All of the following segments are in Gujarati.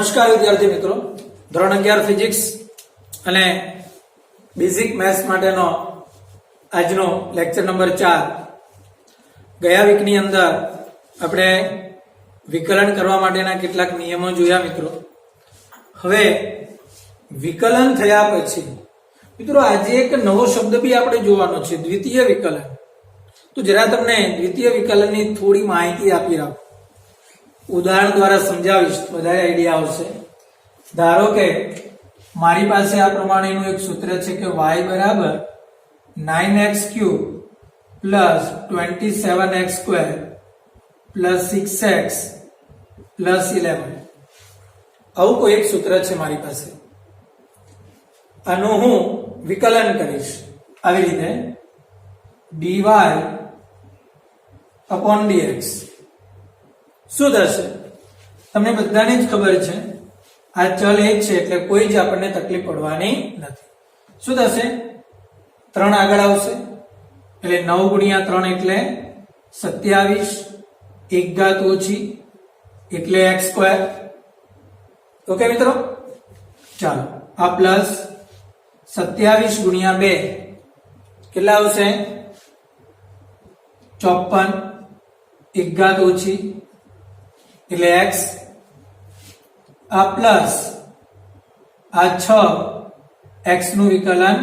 નમસ્કાર વિદ્યાર્થી મિત્રો, ધોરણ 11 ફિઝિક્સ અને બેઝિક મેથ્સ માટેનો આજનો લેક્ચર નંબર 4। ગયા વીકની અંદર આપણે વિકલન કરવા માટેના કેટલાક નિયમો જોયા મિત્રો। હવે વિકલન થયા પછી મિત્રો આજે એક નવો શબ્દ બી આપણે જોવાનો છે, દ્વિતીય વિકલન। તો જરા તમને દ્વિતીય વિકલનની થોડી માહિતી આપી રાખું, ઉદાહરણ દ્વારા સમજાવીશ, વધારે આઈડિયા આવશે। ધારો કે મારી પાસે આ પ્રમાણેનું એક સૂત્ર છે કે y બરાબર 9x³ plus 27x² plus 6x plus 11, આવું કોઈ એક સૂત્ર છે મારી પાસે। આનું હું વિકલન કરીશ આવી રીતે dy upon dx। શું થશે તમને બધાને જ ખબર છે, આ ચલ એક છે એટલે કોઈ જ આપણને તકલીફ પડવાની નથી। શું થશે 3 આગળ આવશે એટલે 9 ગુણ્યા 3 એટલે 27, 1 ઘાત ઓછી એટલે x²। ઓકે મિત્રો, ચાલો આ પ્લસ 27 ગુણ્યા 2 કેટલા આવશે 54, 1 ઘાત ઓછી એટલે x, આ પ્લસ આ 6 x નું વિકલન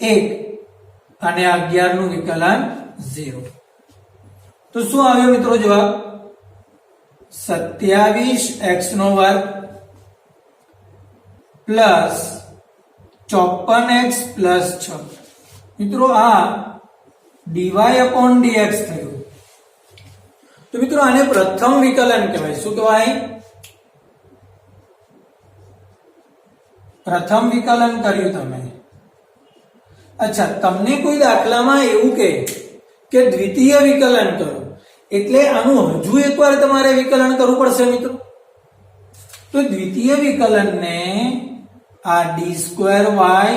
1 અને આ 11 નું વિકલન 0। તો શું આવ્યો મિત્રો જવાબ 27x નો વર્ગ પ્લસ 54x પ્લસ 6। મિત્રો આ dy upon dx થયું। તો મિત્રો આને પ્રથમ વિકલન કહેવાય। શું કહેવાય? પ્રથમ વિકલન કર્યું તમે। અચ્છા, તમને કોઈ દાખલામાં એવું કે દ્વિતીય વિકલન કરો એટલે આનું હજુ એકવાર તમારે વિકલન કરવું પડશે મિત્રો। તો દ્વિતીય વિકલનને આ d2y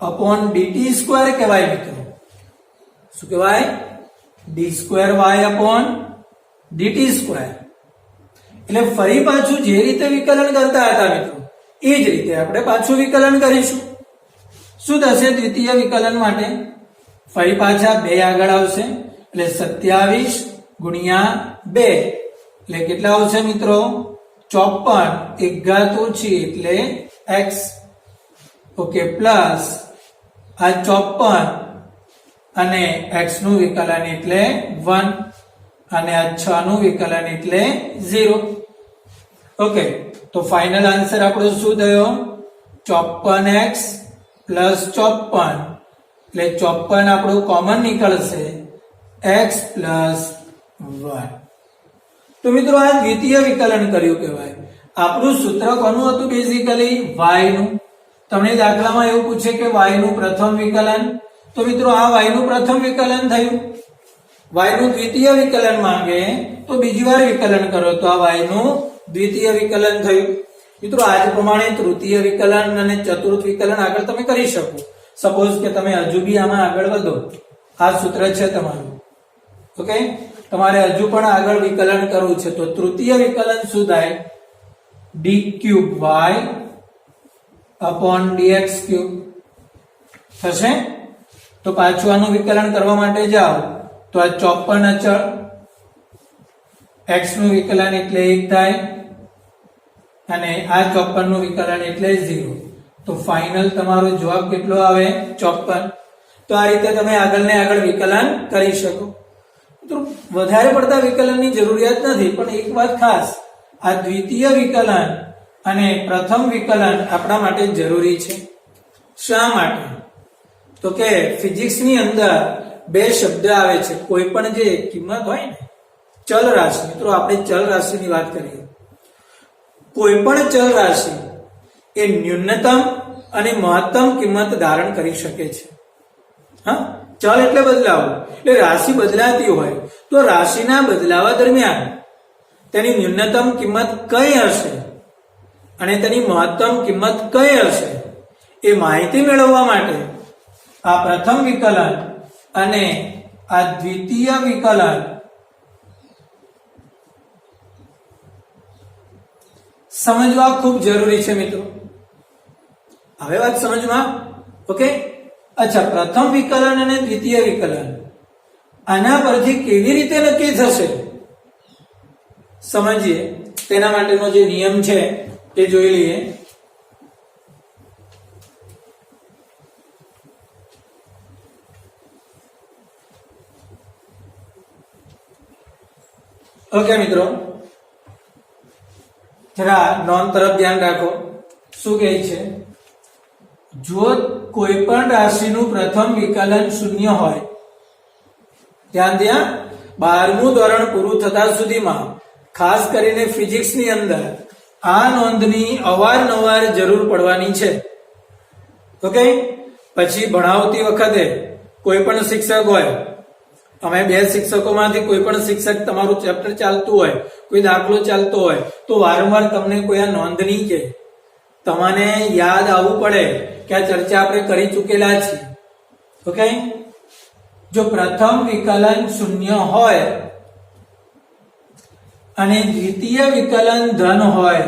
upon dt² કહેવાય મિત્રો। શું કહેવાય? d2y upon dt²। એટલે ફરી પાછું જે રીતે વિકલન કરતા હતા મિત્રો એ જ રીતે આપણે પાછું વિકલન કરીશું। શું થશે દ્વિતીય વિકલન માટે? ફરી પાછા 2 આગળ આવશે એટલે 27 ગુણ્યા 2 એટલે કેટલા આવશે મિત્રો 54, 1 ઘાત ઓછી એટલે x। ઓકે, પ્લસ આ 54 અને x નું વિકલન એટલે 1 અને આ 6 નું વિકલન એટલે 0। ઓકે, તો ફાઇનલ આન્સર આપણો શું થયો 54x પ્લસ 54 એટલે 54 આપણું કોમન નીકળશે x પ્લસ 1। તો મિત્રો આ દ્વિતીય વિકલન કર્યું કહેવાય। આપણું સૂત્ર કોનું હતું? બેઝિકલી y નું। તમને દાખલામાં એવું પૂછે કે y નું પ્રથમ વિકલન, તો મિત્રો આ y નું પ્રથમ વિકલન થયું। y નું દ્વિતીય વિકલન માંગે તો બીજી વાર વિકલન કરો તો આ y નું દ્વિતીય વિકલન થયું। મિત્રો આજ પ્રમાણે તૃતીય વિકલન અને ચતુર્થ વિકલન આગળ તમે કરી શકો। સપોઝ કે તમે હજુ બી આમાં આગળ વધો, આ સૂત્ર છે તમારું, ઓકે, તમારે હજુ પણ આગળ વિકલન કરવું છે તો તૃતીય વિકલન શું થાય d³ upon dx³ થશે। તો પાછું આનું વિકલન કરવા માટે જાઓ તો આ 54 અચળ, x નું વિકલન એટલે 1 થાય અને આ 54 નું વિકલન એટલે 0। તો ફાઇનલ તમારો જવાબ કેટલો આવે 54। તો આ રીતે તમે આગળ ને આગળ વિકલન કરી શકો। તો વધારે પડતા વિકલનની જરૂરિયાત નથી, પણ એક વાત ખાસ, આ દ્વિતીય વિકલન અને પ્રથમ વિકલન આપણા માટે જરૂરી છે। શા માટે? તો કે ફિઝિક્સની અંદર 2 શબ્દ આવે છે, કોઈ પણ જે કિંમત હોય ને, ચલ રાશિ, મિત્રો આપણે ચલ રાશિની વાત કરીએ, કોઈ પણ ચલ રાશિ એ ન્યૂનતમ અને મહત્તમ કિંમત ધારણ કરી શકે છે। હા, ચલ એટલે બદલાવ, એટલે રાશિ બદલાતી હોય તો રાશિના બદલાવા દરમિયાન તેની ન્યૂનતમ કિંમત કઈ હશે અને તેની મહત્તમ કિંમત કઈ હશે એ માહિતી મેળવવા માટે આ પ્રથમ વિકલન અને આ દ્વિતીય વિકલન સમજવા ખૂબ જરૂરી છે મિત્રો. હવે વાત સમજમાં. ઓકે. અચ્છા, પ્રથમ વિકલન અને દ્વિતીય વિકલન આના પરથી કેવી રીતે નક્કી થશે સમજીએ. તેના માટેનો જે નિયમ છે એ જોઈ લઈએ. ઓકે મિત્રો, જરા નોંધ તરફ ધ્યાન રાખો. શું કહે છે? જો કોઈ પણ રાશિનું પ્રથમ વિકલન શૂન્ય હોય, ત્યાં 12મું ધોરણ પૂરું થતા સુધીમાં ખાસ કરીને ફિઝિક્સની અંદર આ નોંધની અવારનવાર જરૂર પડવાની છે. ઓકે. પછી ભણાવતી વખતે કોઈ પણ શિક્ષક હોય, અમે 2 શિક્ષકોમાંથી કોઈ પણ શિક્ષક તમારું ચેપ્ટર ચાલતું હોય, કોઈ દાખલો ચાલતો હોય, તો વારંવાર તમને કોઈ આ નોંધની કે તમને યાદ આવવું પડે કે આ ચર્ચા આપણે કરી ચૂકેલા છીએ. ઓકે. જો પ્રથમ વિકલન શૂન્ય હોય અને દ્વિતીય વિકલન ધન હોય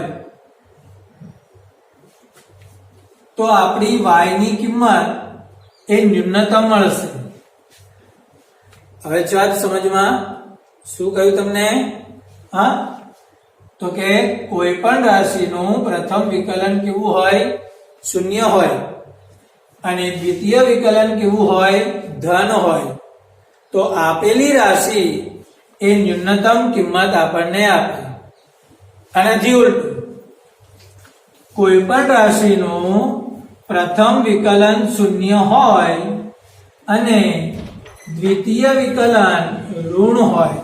તો આપણી y ની કિંમત એ ન્યૂનતમ મળશે. હવે વાત સમજમાં. શું કહ્યું તમને? હા, તો કે કોઈ પણ રાશિનું પ્રથમ વિકલન કેવું હોય? શૂન્ય હોય. અને દ્વિતીય વિકલન કેવું હોય? ધન હોય. તો આપેલી રાશિ એ ન્યૂનતમ કિંમત આપણને આપે. આનાથી ઉલટું, કોઈ પણ રાશિનું પ્રથમ વિકલન શૂન્ય હોય અને દ્વિતીય વિકલન ઋણ હોય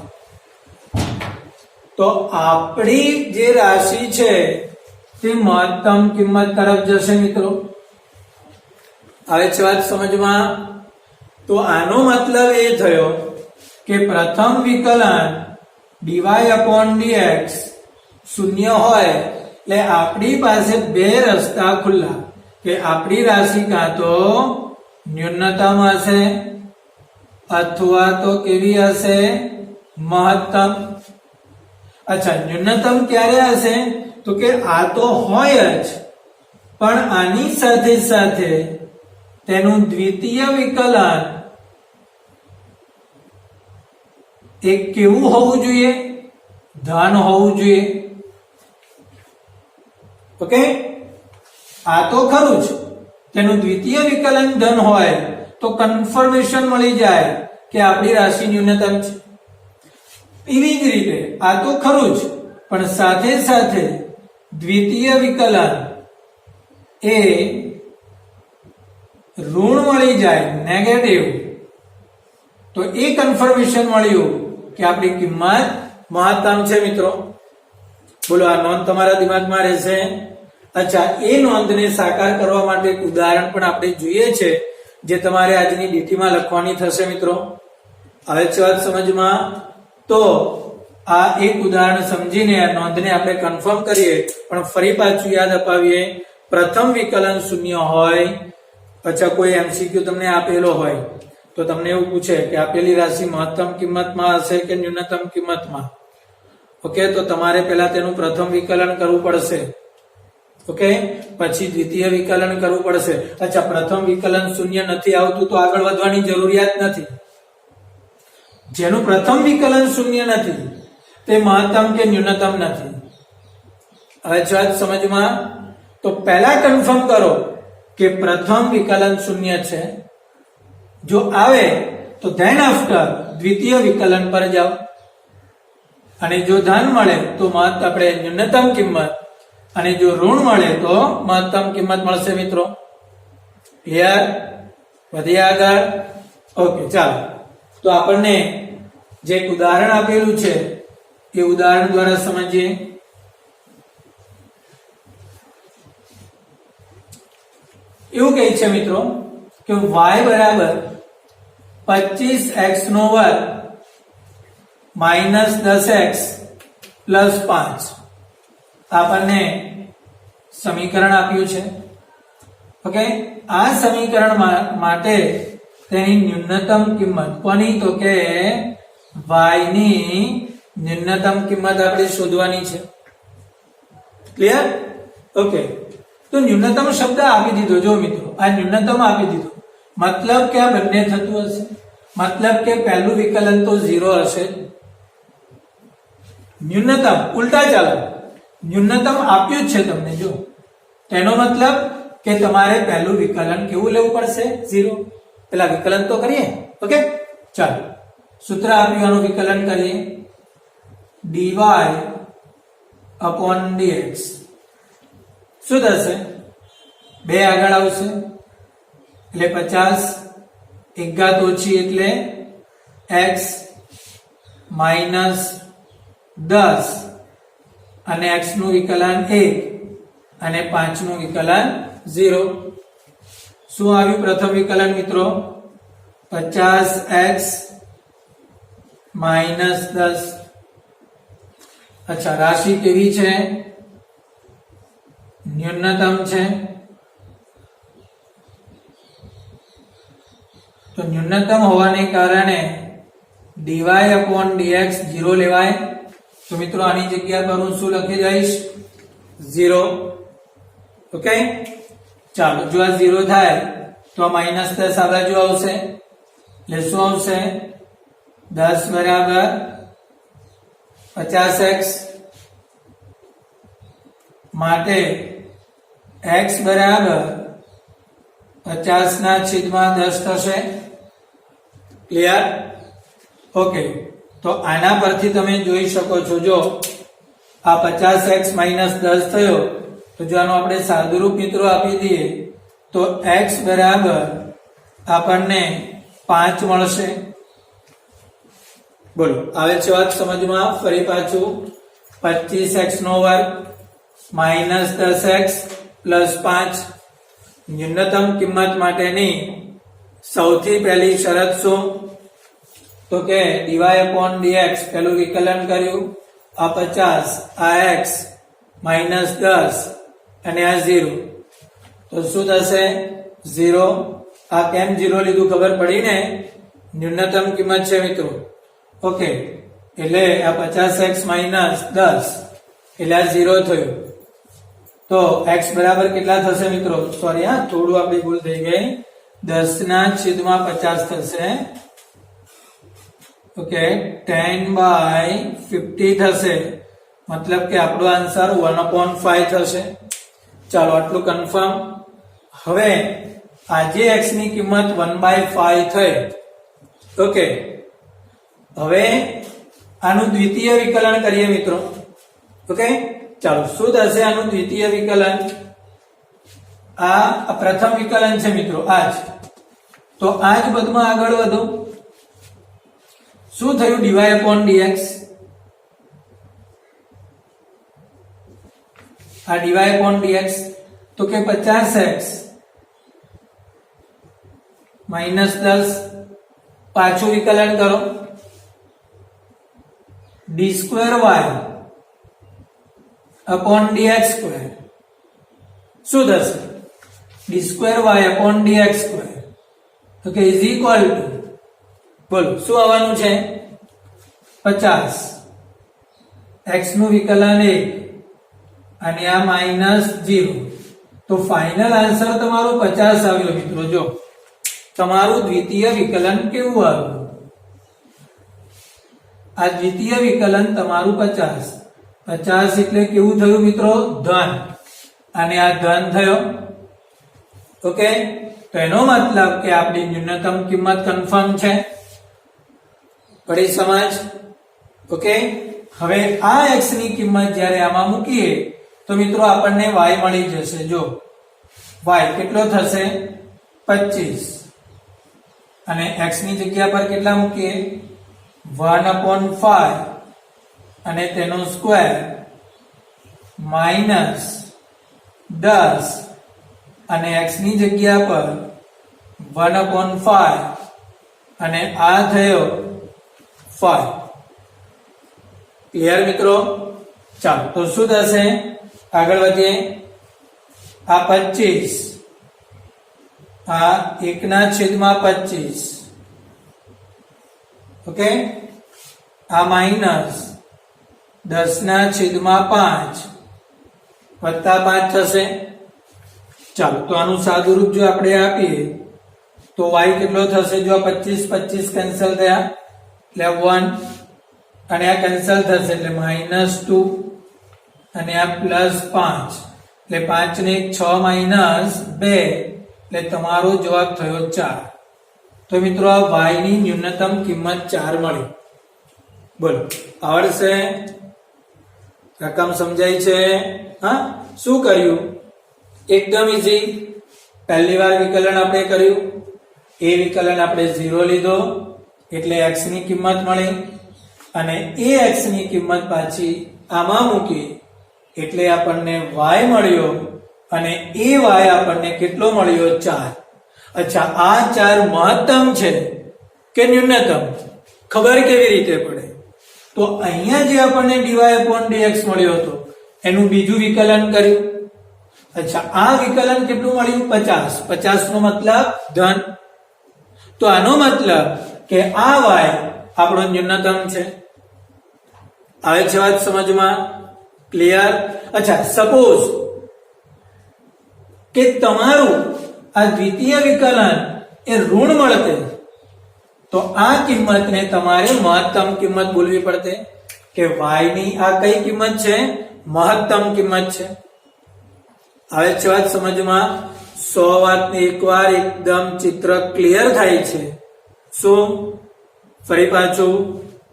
તો આપણી જે રાશિ છે તે મહત્તમ કિંમત તરફ જશે મિત્રો. આવે છે વાત સમજમાં? તો આનો મતલબ એ થયો કે પ્રથમ વિકલન dy/dx શૂન્ય હોય એટલે આપણી પાસે 2 રસ્તા ખુલ્લા કે આપણી રાશિ કાં તો ન્યૂનતમ હશે અથવા તો કેવી હશે? મહત્તમ. અચ્છા, ન્યૂનતમ ક્યારે હશે? તો કે આ તો હોય જ, પણ આની સાથે સાથે તેનું દ્વિતીય વિકલન એ કેવું હોવું જોઈએ? ધન હોવું જોઈએ. ઓકે. આ તો ખરું જ, તેનું દ્વિતીય વિકલન ધન હોય તો કન્ફર્મેશન મળી જાય કે આપણી રાશિ ન્યૂનતમ છે. એવી જ રીતે આ તો ખરું જ, પણ સાથે સાથે દ્વિતીય વિકલન એ ઋણ મળી જાય, નેગેટિવ, તો એ કન્ફર્મેશન મળ્યું કે આપણી કિંમત મહત્તમ છે મિત્રો. બોલો, આ નોંધ તમારા દિમાગમાં રહેશે? અચ્છા, એ નોંધને સાકાર કરવા માટે એક ઉદાહરણ પણ આપણે જોઈએ છે જે તમારે આજની ડીટીમાં લખવાની થશે મિત્રો. હવે છે વાત સમજમાં. તો આ એક ઉદાહરણ સમજીને આ નોંધને આપણે કન્ફર્મ કરીએ, પણ ફરી પાછું યાદ અપાવીએ. પ્રથમ વિકલન શૂન્ય હોય. અચ્છા, કોઈ એમસીક્યુ તમને આપેલો હોય તો તમને એવું પૂછે કે આપેલી રાશિ મહત્તમ કિંમતમાં હશે કે ન્યૂનતમ કિંમતમાં. ઓકે. તો તમારે પહેલા તેનું પ્રથમ વિકલન કરવું પડશે. ઓકે. પછી દ્વિતીય વિકલન કરવું પડશે. અચ્છા, પ્રથમ વિકલન શૂન્ય નથી આવતું તો આગળ વધવાની જરૂરિયાત નથી. જેનું પ્રથમ વિકલન શૂન્ય નથી તે મહત્તમ કે ન્યૂનતમ નથી. હવે વાત સમજમાં. તો પહેલા કન્ફર્મ કરો કે પ્રથમ વિકલન શૂન્ય છે. જો આવે તો ધેન આફ્ટર દ્વિતીય વિકલન પર જાઓ, અને જો ધન મળે તો આપણે ન્યૂનતમ કિંમત, અને જો ઋણ મળે તો મહત્તમ કિંમત મળશે મિત્રો. ક્લિયર? વધીએ આગળ. ઓકે, ચાલો. તો આપણને જે એક ઉદાહરણ આપેલું છે એ ઉદાહરણ દ્વારા સમજીએ. એવું કહે છે મિત્રો કે y બરાબર 25x² માઇનસ 10x પ્લસ 5 આપણને સમીકરણ આપ્યું છે. ઓકે. આ સમીકરણ માટે તેની ન્યૂનતમ કિંમત કોની? તો કે y ની ન્યૂનતમ કિંમત આપણે શોધવાની છે. ક્લિયર? ઓકે, તો ન્યૂનતમ શબ્દ આપી દીધો. જો મિત્રો આ ન્યૂનતમ આપી દીધો, મતલબ કે આ બંને થતું હશે, મતલબ કે પહેલું વિકલન તો 0 હશે. ન્યૂનતમ ઉલટા ચાલો, ન્યૂનતમ આપ્યું જ છે તમને. જો તેનો મતલબ કે તમારે પહેલું વિકલન કેવું લેવું પડશે? 0. પેલા વિકલન તો કરીએ. ઓકે, ચાલો સૂત્ર આપ્યું, આનું વિકલન કરીએ. dy upon dx શું થશે? 2 આગળ આવશે એટલે 50, 1 ઘાત ઓછી એટલે x માઈનસ 10 અને x નું વિકલન 1 અને 5 નું વિકલન 0. શું આવ્યું પ્રથમ વિકલન મિત્રો? 50x minus 10. અચ્છા, રાશિ કેવી છે? ન્યૂનતમ છે. તો ન્યૂનતમ હોવાને કારણે dy upon dx 0 લેવાય. તો મિત્રો આની જગ્યા પર હું શું લખી દઈશ? 0. ઓકે, ચાલો જો આ 0 થાય તો આ માઈનસ 10 આ બાજુ આવશે એટલે શું આવશે? 10 બરાબર 50x માટે x બરાબર 50 ના છેદમાં 10 થશે. ક્લિયર? ઓકે, તો આના પરથી તમે જોઈ શકો છો, જો આ 50x માઈનસ 10 થયો તો જો આનો આપણે સાદુરૂપ મિત્રો આપી દઈએ તો x બરાબર આપણને 5 મળશે. બોલો, આવે છે વાત સમજમાં? ફરી પાછું 25x નો વર્ગ માઈનસ 10x પ્લસ 5. ન્યૂનતમ કિંમત માટેની સૌથી પહેલી શરત શું? તો કે dy upon dx પેલું વિકલન કર્યું, આ 50, આ x માઈનસ 10 અને આ 0. તો શું થશે? 0. આ કેમ 0 લીધું ખબર પડી ને? ન્યૂનતમ કિંમત છે મિત્રો. ઓકે, એટલે આ 50x માઈનસ 10 એટલે આ 0 થયું. તો x બરાબર કેટલા થશે મિત્રો? સોરી, હા થોડું આપણી ભૂલ થઈ ગઈ. 10 ના છેદમાં 50 થશે. ઓકે, 10/50 થશે. મતલબ કે આપણો આન્સર 1/5 થશે. ચાલો આટલું કન્ફર્મ. હવે આજે x ની કિંમત 1/5 થઈ. ઓકે, હવે આનું દ્વિતીય વિકલન કરીએ મિત્રો. ઓકે, ચાલો શું થશે આનું દ્વિતીય વિકલન? આ પ્રથમ વિકલન છે મિત્રો, આજ. તો આજ પદમાં આગળ વધો. શું થયું? dy upon dx. આ dy upon dx તો કે 50x માઈનસ 10, પાછું વિકલન કરો. d2y upon dx square શું થશે? d2y upon dx square તો કે is equal to, બોલો શું આવવાનું છે? 50, x નું વિકલન 1 અને આ માઈનસ 0. તો ફાઇનલ આન્સર તમારું 50 આવ્યો મિત્રો. જો તમારું દ્વિતીય વિકલન કેવું આવ્યું? આ દ્વિતીય વિકલન તમારું 50. 50 એટલે કેવું થયું મિત્રો? ધન. અને આ ધન થયો. ઓકે, તો એનો મતલબ કે આપણી ન્યૂનતમ કિંમત કન્ફર્મ છે. પડી સમજ? ઓકે, હવે આ x ની કિંમત જ્યારે આમાં મૂકીએ તો મિત્રો આપણને y મળી જશે. જો y કેટલો થશે? 25 અને x ની જગ્યા પર કેટલા મૂકીએ? 1/5 અને તેનો સ્ક્વેર માઈનસ 10 અને x ની જગ્યા પર 1/5 અને આ થયો 5. ક્લિયર મિત્રો? ચાલો તો શું થશે? આગળ વધીએ. આ 25, આ 1/25. ઓકે, આ માઈનસ 10/5 વત્તા 5 થશે. ચાલો તો આનું સાદું રૂપ જો આપણે આપીએ તો y કેટલો થશે? જો 25 25 કેન્સલ થયા એટલે 1 અને આ કેન્સલ થશે એટલે -2 અને આ +5 એટલે 5 ને 6 - 2 એટલે તમારો જવાબ થયો 4. તો મિત્રો આ y ની ન્યૂનતમ કિંમત 4 મળી. બોલો આવડશે? રકમ સમજાય છે? હા, શું કર્યું? એકદમ ઈઝી. પહેલી વાર વિકલન આપણે કર્યું, એ વિકલન આપણે 0 લીધો એટલે x ની કિંમત મળી અને એ x ની કિંમત પાછી આમાં મૂકી એટલે આપણને y મળ્યો અને એ y આપણને કેટલો મળ્યો? 4. અચ્છા, આ 4 મહત્તમ છે કે ન્યૂનતમ? ખબર કેવી રીતે પડે? તો અહીંયા જે આપણને dy/dx મળ્યો હતો એનું બીજું વિકલન કર્યું. અચ્છા, આ વિકલન કેટલું મળ્યું? 50. 50 નો મતલબ ધન. તો આનો મતલબ કે આ y આપણો ન્યૂનતમ છે. આવે છે વાત સમજમાં? ક્લિયર? અચ્છા, સપોઝ કે તમારું આ દ્વિતીય વિકલન એ ઋણ મળતે તો આ કિંમતને તમારે મહત્તમ કિંમત બોલવી પડતે કે y ની આ કઈ કિંમત છે? મહત્તમ કિંમત છે. આવે છે વાત સમજમાં? 100 વાતને એકવાર એકદમ ચિત્ર ક્લિયર થાય છે. શું? ફરી પાછું,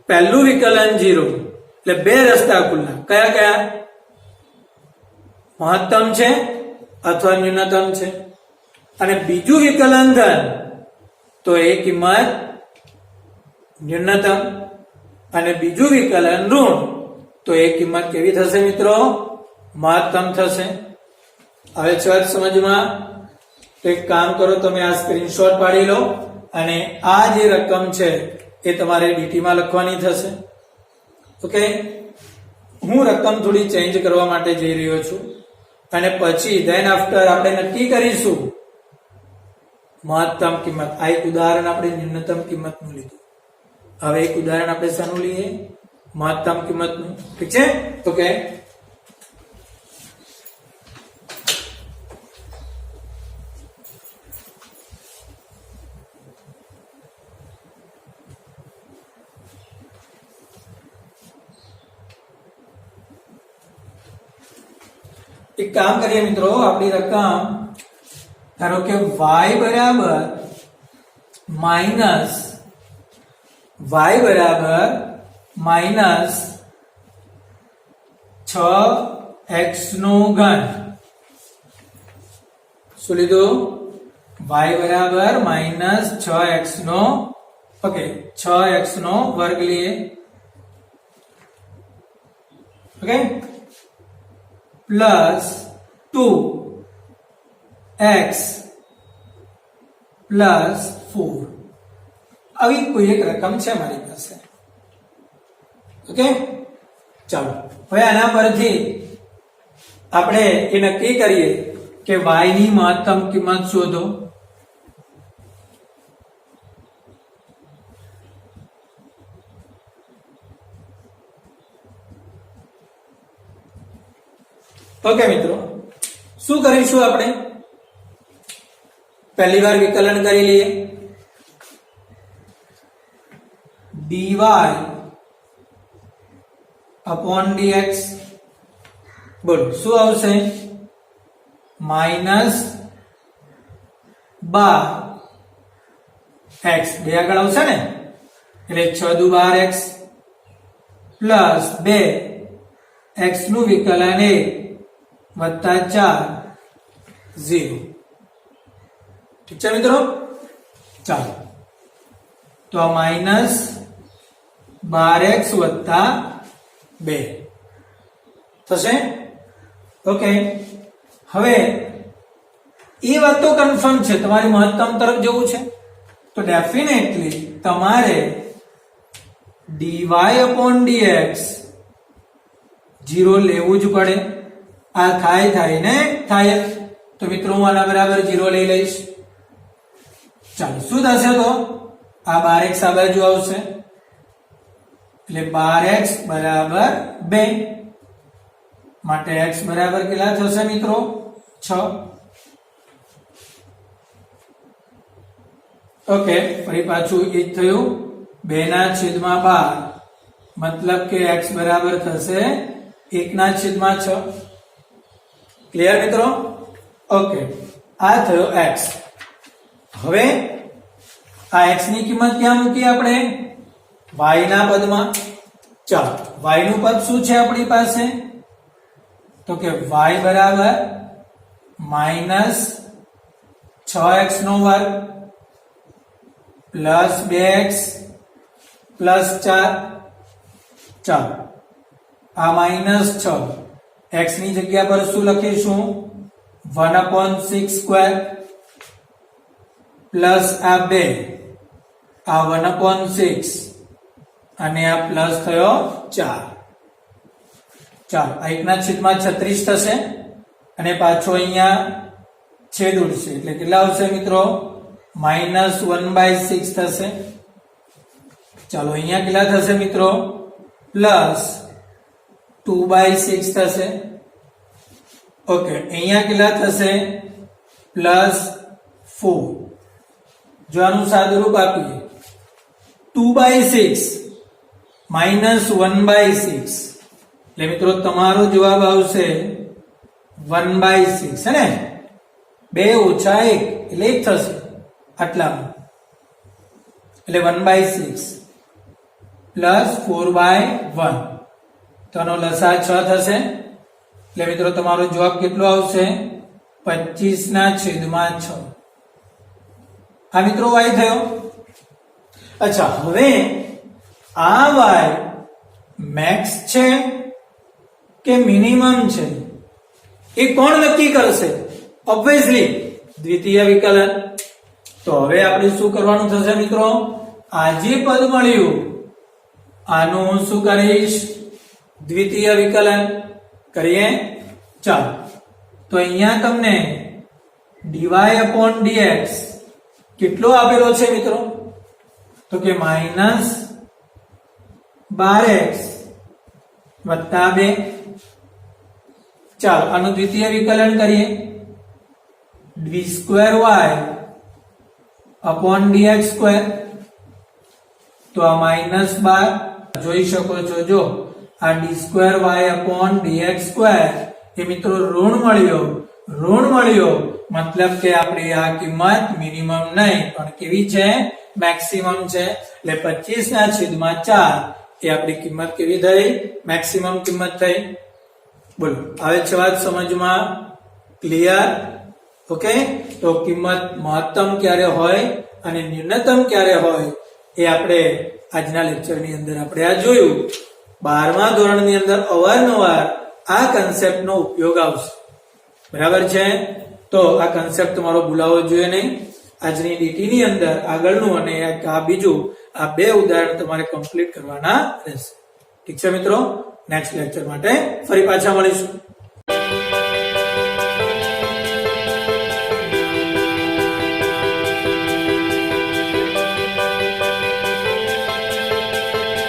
પહેલું વિકલન 0 એટલે બે રસ્તા ખુલ્લા. કયા કયા? મહત્તમ છે અથવા ન્યૂનતમ છે. અને બીજું વિકલન ધન તો એ કિંમત ન્યૂનતમ અને બીજું વિકલન ઋણ તો એ કિંમત કેવી થશે મિત્રો? મહત્તમ થશે. હવે છે વાત સમજમાં? તો એક કામ કરો, તમે આ સ્ક્રીનશોટ પાડી લો અને આ જે રકમ છે એ તમારે dt માં લખવાની થશે. ઓકે, હું રકમ થોડી ચેન્જ કરવા માટે જઈ રહ્યો છું અને પછી ધેન આફ્ટર આપણે નક્કી કરીશું મહત્તમ કિંમત. આ એક ઉદાહરણ આપણે ન્યૂનતમ કિંમતનું લીધું. હવે એક ઉદાહરણ આપણે શાનું લઈએ? મહત્તમ કિંમતનું. ઠીક છે? ઓકે, એક કામ કરીએ મિત્રો, આપણી રકમ ધારો કે y બરાબર -6x નો ઘન. શું લીધું? y બરાબર -6x નો, ઓકે, 6x નો વર્ગ લઈએ. Okay, plus 2x plus 4. આવી કોઈ એક રકમ છે મારી પાસે. ઓકે, ચાલો હવે આના પરથી આપણે એ નક્કી કરીએ કે y ની મહત્તમ કિંમત શોધો. ઓકે મિત્રો, શું કરીશું? આપણે પહેલી વાર વિકલન કરી લઈએ. dy/dx. બોલો શું આવશે? -12x. બે આગળ આવશે ને એટલે 6 દુ 12x પ્લસ 2x નું વિકલન 1 વત્તા 4 0. ઠીક છે મિત્રો? ચાલો તો આ -12x વત્તા 2 થશે. ઓકે, હવે એ વાત તો કન્ફર્મ છે તમારી મહત્તમ તરફ જવું છે તો ડેફિનેટલી તમારે dy/dx 0 લેવું જ પડે. આ થાય ને થાય. તો મિત્રો હું આના બરાબર 0 લઈ લઈશ. ચાલો શું થશે? તો આ 12x આ બાજુ આવશે એટલે 12x બરાબર 2. માટે x બરાબર કેટલા થશે મિત્રો 6. ઓકે, ફરી પાછું એ જ થયું 2/12 મતલબ કે x બરાબર થશે 1/6. ક્લિયર મિત્રો? ઓકે, આ થયો x. હવે આ x ની કિંમત ક્યાં મૂકી આપણે? y ના પદમાં. ચાલો, y નું પદ શું છે આપણી પાસે? તો કે y બરાબર -6x નો વર્ગ પ્લસ 2x પ્લસ 4. ચાલો, આ -6 x ની જગ્યા પર શું લખીશું? 1/6 સ્ક્વેર પ્લસ આ 2 આ 1/6 અને આ પ્લસ થયો 4. ચાલો, આ 1/36 થશે અને પાછો અહીંયા છેદ ઉડશે એટલે કેટલા આવશે મિત્રો? -1/6 થશે. ચાલો, અહીંયા કેટલા થશે મિત્રો? પ્લસ 2/6 થશે. ઓકે, અહીંયા કેટલા થશે? પ્લસ 4. જો આનું સાદુરૂપ આપીએ 2/6 -1/6 એટલે મિત્રો તમારો જવાબ આવશે 1/6 है ने 2 - 1 એટલે 1 થશે આટલામાં એટલે 1/6 પ્લસ 4/1 તો આનો લસા 6 થશે એટલે મિત્રો તમારો જવાબ કેટલો આવશે? 25/6. આ મિત્રો y થયો. અચ્છા, હવે આ y મેક્સ છે કે મિનિમમ છે એ કોણ નક્કી કરશે? ઓબ્વિયસલી દ્વિતીય વિકલન. તો હવે આપણે શું કરવાનું થશે મિત્રો? આ જે પદ મળ્યું આનું હું શું કરીશ? દ્વિતીય વિકલન કરીએ. ચાલો, તો અહીંયા તમને dy/dx કેટલો આપેલો છે મિત્રો? તો કે -12x વત્તા 2. ચાલો, આનું દ્વિતીય વિકલન કરીએ. d2y/dx². તો આ -12 જોઈ શકો છો. જો આ d2y/dx² એ મિત્રો ઋણ મળ્યો મતલબ કે આપણી આ કિંમત મિનિમમ નહીં પણ કેવી છે? મેક્સિમમ છે. એટલે 25/4 એ આપણી કિંમત કેવી થઈ? મેક્સિમમ કિંમત થઈ. બોલો, આવે છે વાત સમજમાં? ક્લિયર? ઓકે, તો કિંમત મહત્તમ ક્યારે હોય અને ન્યૂનતમ ક્યારે હોય એ આપણે આજના લેક્ચરની અંદર આપણે આ જોયું. 12મા ધોરણની અંદર અવારનવાર આ કન્સેપ્ટનો ઉપયોગ આવશે. બરાબર છે? તો આ કન્સેપ્ટ તમારો ભૂલાવો જોઈએ નહીં. આજની ડીટી ની અંદર આગળનું અને આ બીજું આ બે ઉદાહરણ તમારે કમ્પ્લીટ કરવાના રહેશે. ઠીક છે મિત્રો? નેક્સ્ટ લેક્ચર માટે ફરી પાછા મળીશું.